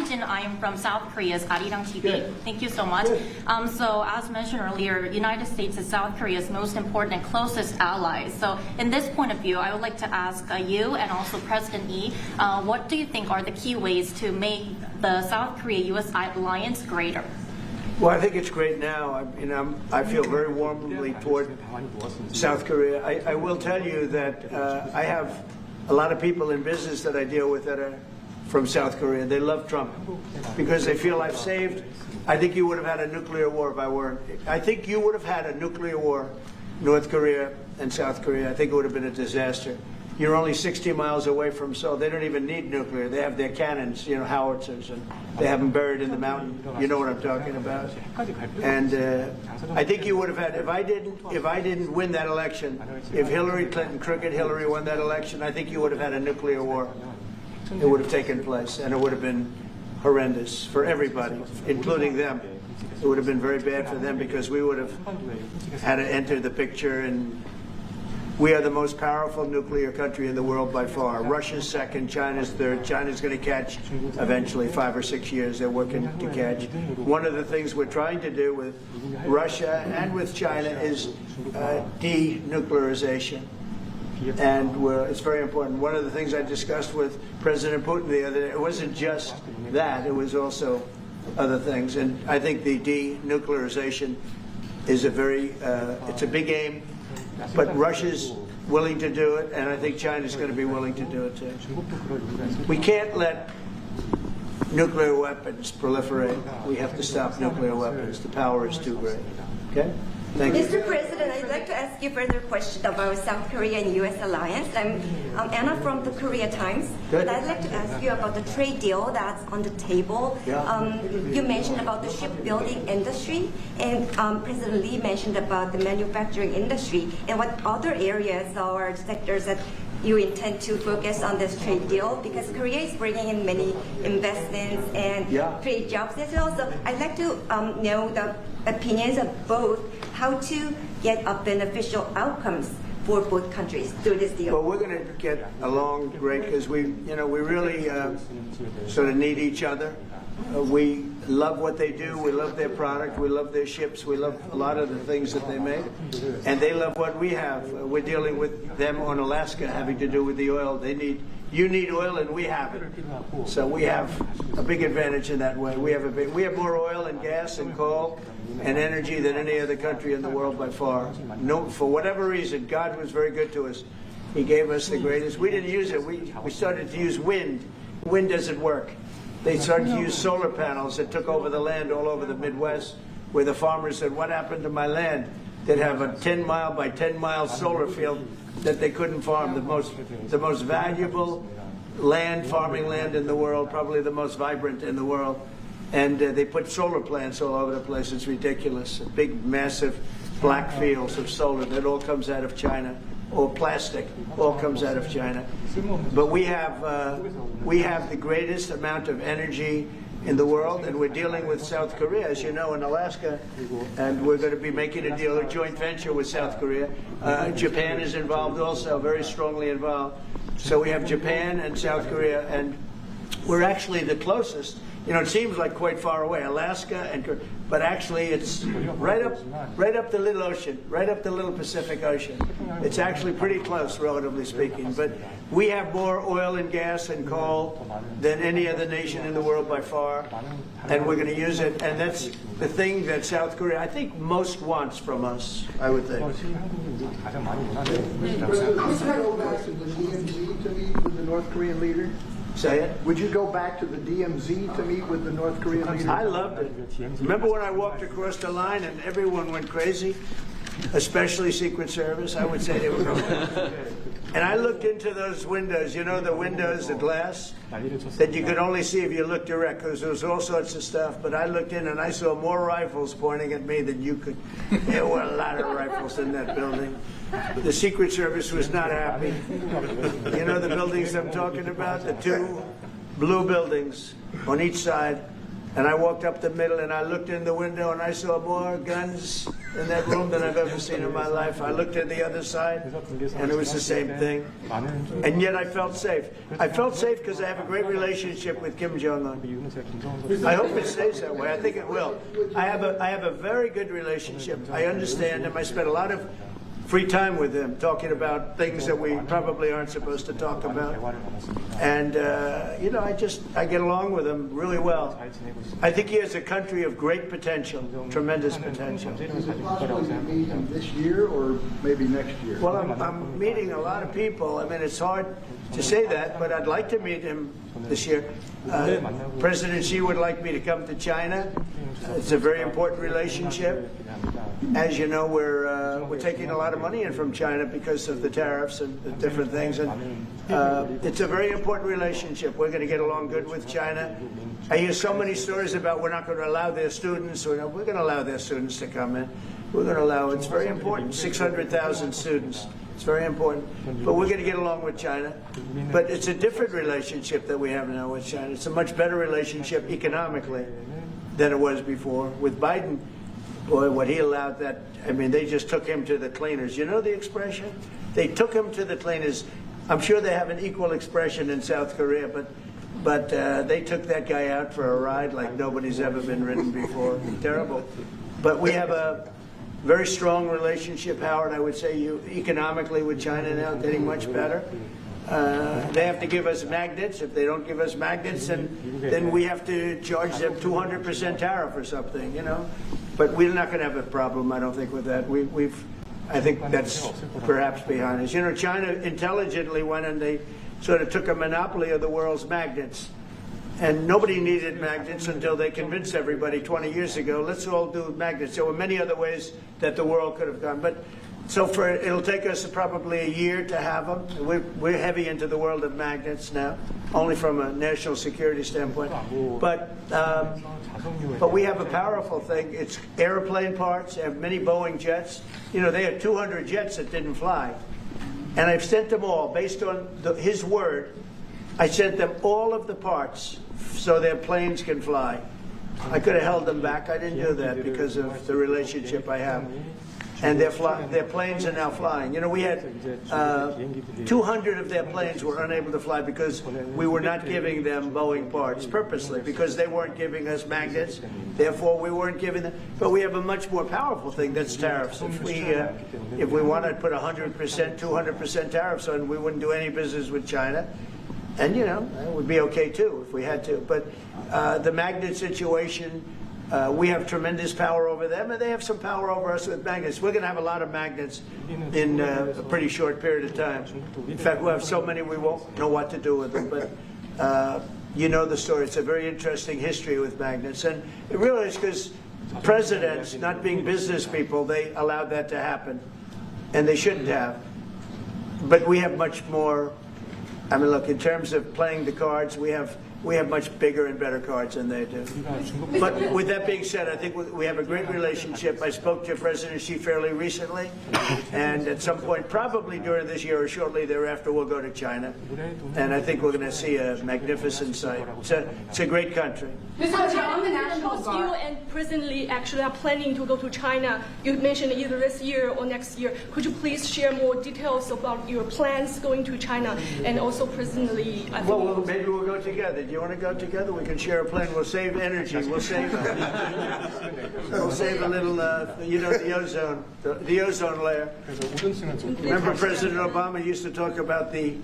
Jin. I am from South Korea's Arirang TV. Good. Thank you so much. Good. So as mentioned earlier, United States is South Korea's most important and closest ally. So in this point of view, I would like to ask you and also President Lee, what do you think are the key ways to make the South Korea-U.S. alliance greater? Well, I think it's great now. I feel very warmly toward South Korea. I will tell you that I have a lot of people in business that I deal with that are from South Korea. They love Trump because they feel I've saved. I think you would have had a nuclear war if I weren't. I think you would have had a nuclear war, North Korea and South Korea. I think it would have been a disaster. You're only 60 miles away from Seoul. They don't even need nuclear. They have their cannons, howitzers, and they have them buried in the mountain. You know what I'm talking about. And I think you would have had, if I didn't win that election, if Hillary Clinton, crooked Hillary, won that election, I think you would have had a nuclear war. It would have taken place, and it would have been horrendous for everybody, including them. It would have been very bad for them because we would have had to enter the picture, and we are the most powerful nuclear country in the world by far. Russia's second, China's third. China's going to catch eventually, 5 or 6 years. They're working to catch. One of the things we're trying to do with Russia and with China is denuclearization. And it's very important. One of the things I discussed with President Putin the other day, it wasn't just that, it was also other things. And I think the denuclearization is it's a big aim. But Russia's willing to do it, and I think China's going to be willing to do it too. We can't let nuclear weapons proliferate. We have to stop nuclear weapons. The power is too great. Okay? Thank you. Mr. President, I'd like to ask you further question about South Korea and U.S. alliance. I'm Anna from the Korea Times. Good. I'd like to ask you about the trade deal that's on the table. Yeah. You mentioned about the shipbuilding industry, and President Lee mentioned about the manufacturing industry. And what other areas or sectors that you intend to focus on this trade deal? Because Korea is bringing in many investments and create jobs as well. So I'd like to know the opinions of both, how to get a beneficial outcomes for both countries through this deal. Well, we're going to get along great because we really sort of need each other. We love what they do. We love their product. We love their ships. We love a lot of the things that they make. And they love what we have. We're dealing with them on Alaska having to do with the oil. You need oil and we have it. So we have a big advantage in that way. We have more oil and gas and coal and energy than any other country in the world by far. No, for whatever reason, God was very good to us. He gave us the greatest. We didn't use it. We started to use wind. Wind doesn't work. They started to use solar panels that took over the land all over the Midwest, where the farmers said, what happened to my land? They'd have a 10-mile by 10-mile solar field that they couldn't farm, the most valuable farming land in the world, probably the most vibrant in the world. And they put solar plants all over the place. It's ridiculous. Big, massive black fields of solar that all comes out of China, or plastic, all comes out of China. But we have the greatest amount of energy in the world, and we're dealing with South Korea, as you know, in Alaska, and we're going to be making a deal, a joint venture with South Korea. Japan is involved also, very strongly involved. So we have Japan and South Korea, and we're actually the closest. It seems like quite far away, Alaska, but actually it's right up the little ocean, right up the little Pacific Ocean. It's actually pretty close, relatively speaking. But we have more oil and gas and coal than any other nation in the world by far, and we're going to use it. And that's the thing that South Korea, I think, most wants from us, I would think. Would you go back to the DMZ to meet with the North Korean leader? Say it? Would you go back to the DMZ to meet with the North Korean leader? I loved it. Remember when I walked across the line and everyone went crazy? Especially Secret Service, I would say they were going. And I looked into those windows, the windows, the glass, that you could only see if you looked direct, because there was all sorts of stuff. But I looked in and I saw more rifles pointing at me than you could. There were a lot of rifles in that building. The Secret Service was not happy. You know the buildings I'm talking about? The two blue buildings on each side. And I walked up the middle and I looked in the window and I saw more guns in that room than I've ever seen in my life. I looked at the other side and it was the same thing. And yet I felt safe. I felt safe because I have a great relationship with Kim Jong-un. I hope it stays that way. I think it will. I have a very good relationship. I understand him. I spent a lot of free time with him talking about things that we probably aren't supposed to talk about. And, I get along with him really well. I think he has a country of great potential, tremendous potential. Is it possible to meet him this year or maybe next year? Well, I'm meeting a lot of people. I mean, it's hard to say that, but I'd like to meet him this year. President Xi would like me to come to China. It's a very important relationship. As you know, we're taking a lot of money in from China because of the tariffs and the different things, and it's a very important relationship. We're going to get along good with China. I hear so many stories about we're not going to allow their students. We're going to allow their students to come in. We're going to allow. It's very important. 600,000 students. It's very important. But we're going to get along with China. But it's a different relationship that we have now with China. It's a much better relationship economically than it was before. With Biden, boy, what he allowed that, I mean, they just took him to the cleaners. You know the expression? They took him to the cleaners. I'm sure they have an equal expression in South Korea, but they took that guy out for a ride like nobody's ever been ridden before. Terrible. But we have a very strong relationship, Howard, I would say, economically with China now, getting much better. They have to give us magnets. If they don't give us magnets, then we have to charge them 200% tariff or something, you know. But we're not going to have a problem, I don't think, with that. I think that's perhaps behind us. You know, China intelligently went and they sort of took a monopoly of the world's magnets. And nobody needed magnets until they convinced everybody 20 years ago, let's all do magnets. There were many other ways that the world could have gone. But so it'll take us probably a year to have them. We're heavy into the world of magnets now, only from a national security standpoint. But we have a powerful thing. It's airplane parts. They have many Boeing jets. You know, they had 200 jets that didn't fly. And I've sent them all, based on his word, I sent them all of the parts so their planes can fly. I could have held them back. I didn't do that because of the relationship I have. And their planes are now flying. You know, we had 200 of their planes were unable to fly because we were not giving them Boeing parts purposely, because they weren't giving us magnets. Therefore, we weren't giving them. But we have a much more powerful thing, that's tariffs. If we wanted to put 100%, 200% tariffs on, we wouldn't do any business with China. And, you know, it would be okay, too, if we had to. But the magnet situation, we have tremendous power over them, and they have some power over us with magnets. We're going to have a lot of magnets in a pretty short period of time. In fact, we'll have so many we won't know what to do with them. But you know the story. It's a very interesting history with magnets. And it really is because presidents, not being business people, they allowed that to happen. And they shouldn't have. But we have much more. I mean, look, in terms of playing the cards, we have much bigger and better cards than they do. But with that being said, I think we have a great relationship. I spoke to President Xi fairly recently, and at some point, probably during this year or shortly thereafter, we'll go to China. And I think we're going to see a magnificent sight. It's a great country. On the national guard, you and President Lee actually are planning to go to China. You mentioned either this year or next year. Could you please share more details about your plans going to China, and also President Lee? Well, maybe we'll go together. Do you want to go together? We can share a plane. We'll save energy. We'll save a little, the ozone layer. Remember President Obama used to talk about the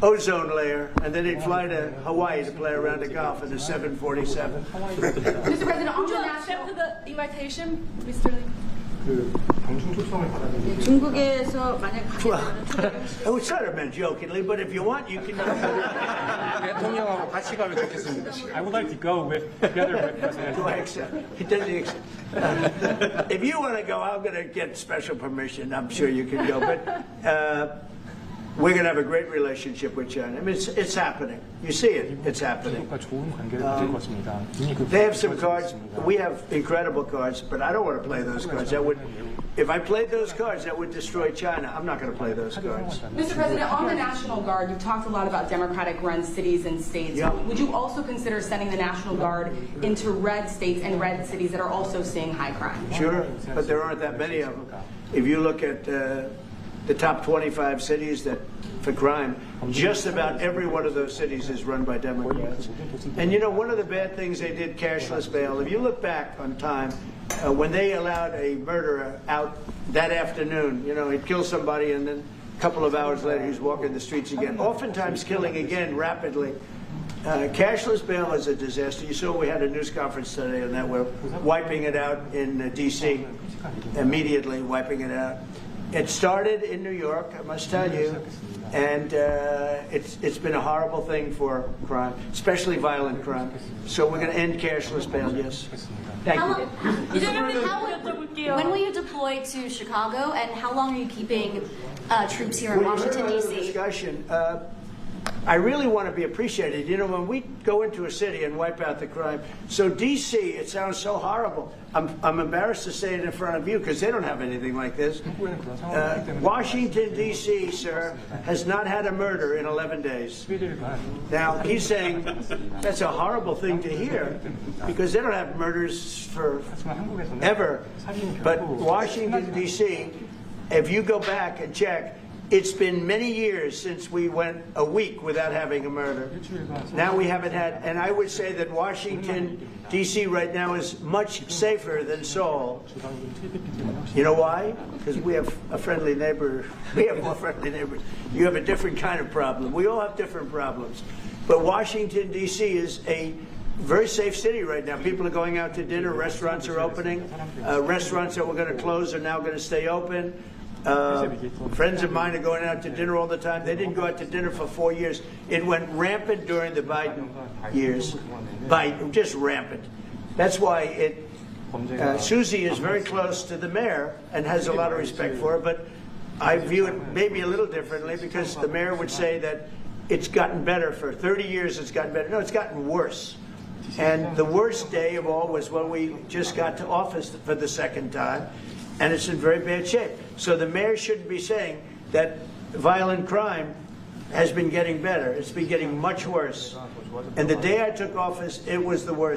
ozone layer, and then he'd fly to Hawaii to play around the golf in the 747. Mr. President, would you accept the invitation, Mr. Lee? 중국에서 만약 가게 되면 I was sort of meant jokingly, but if you want, you can. 대통령하고 같이 가면 좋겠습니다. I would like to go together with President. Do I accept? He doesn't accept. If you want to go, I'm going to get special permission. I'm sure you can go. But we're going to have a great relationship with China. I mean, it's happening. You see it. It's happening. 미국과 좋은 관계를 가질 것입니다. 이미 그 They have some cards. We have incredible cards, but I don't want to play those cards. If I played those cards, that would destroy China. I'm not going to play those cards. Mr. President, on the National Guard, you've talked a lot about Democratic-run cities and states. Yeah. Would you also consider sending the National Guard into red states and red cities that are also seeing high crime? Sure, but there aren't that many of them. If you look at the top 25 cities for crime, just about every one of those cities is run by Democrats. And you know, one of the bad things they did, cashless bail, if you look back on time, when they allowed a murderer out that afternoon, you know, he'd kill somebody and then a couple of hours later he's walking the streets again, oftentimes killing again rapidly. Cashless bail is a disaster. You saw we had a news conference today on that. We're wiping it out in D.C., immediately wiping it out. It started in New York, I must tell you, and it's been a horrible thing for crime, especially violent crime. So we're going to end cashless bail, yes. Thank you. When will you deploy to Chicago, and how long are you keeping troops here in Washington, D.C.? Discussion. I really want to be appreciated. You know, when we go into a city and wipe out the crime, so D.C., it sounds so horrible. I'm embarrassed to say it in front of you because they don't have anything like this. Washington, D.C., sir, has not had a murder in 11 days. Now, he's saying that's a horrible thing to hear because they don't have murders for ever. But Washington, D.C., if you go back and check, it's been many years since we went a week without having a murder. Now we haven't had, and I would say that Washington, D.C. right now is much safer than Seoul. You know why? Because we have a friendly neighbor. We have more friendly neighbors. You have a different kind of problem. We all have different problems. But Washington, D.C. is a very safe city right now. People are going out to dinner. Restaurants are opening. Restaurants that were going to close are now going to stay open. Friends of mine are going out to dinner all the time. They didn't go out to dinner for 4 years. It went rampant during the Biden years. Just rampant. That's why Susie is very close to the mayor and has a lot of respect for her, but I view it maybe a little differently because the mayor would say that it's gotten better. For 30 years it's gotten better. No, it's gotten worse. And the worst day of all was when we just got to office for the second time, and it's in very bad shape. So the mayor shouldn't be saying that violent crime has been getting better. It's been getting much worse. And the day I took office, it was the worst.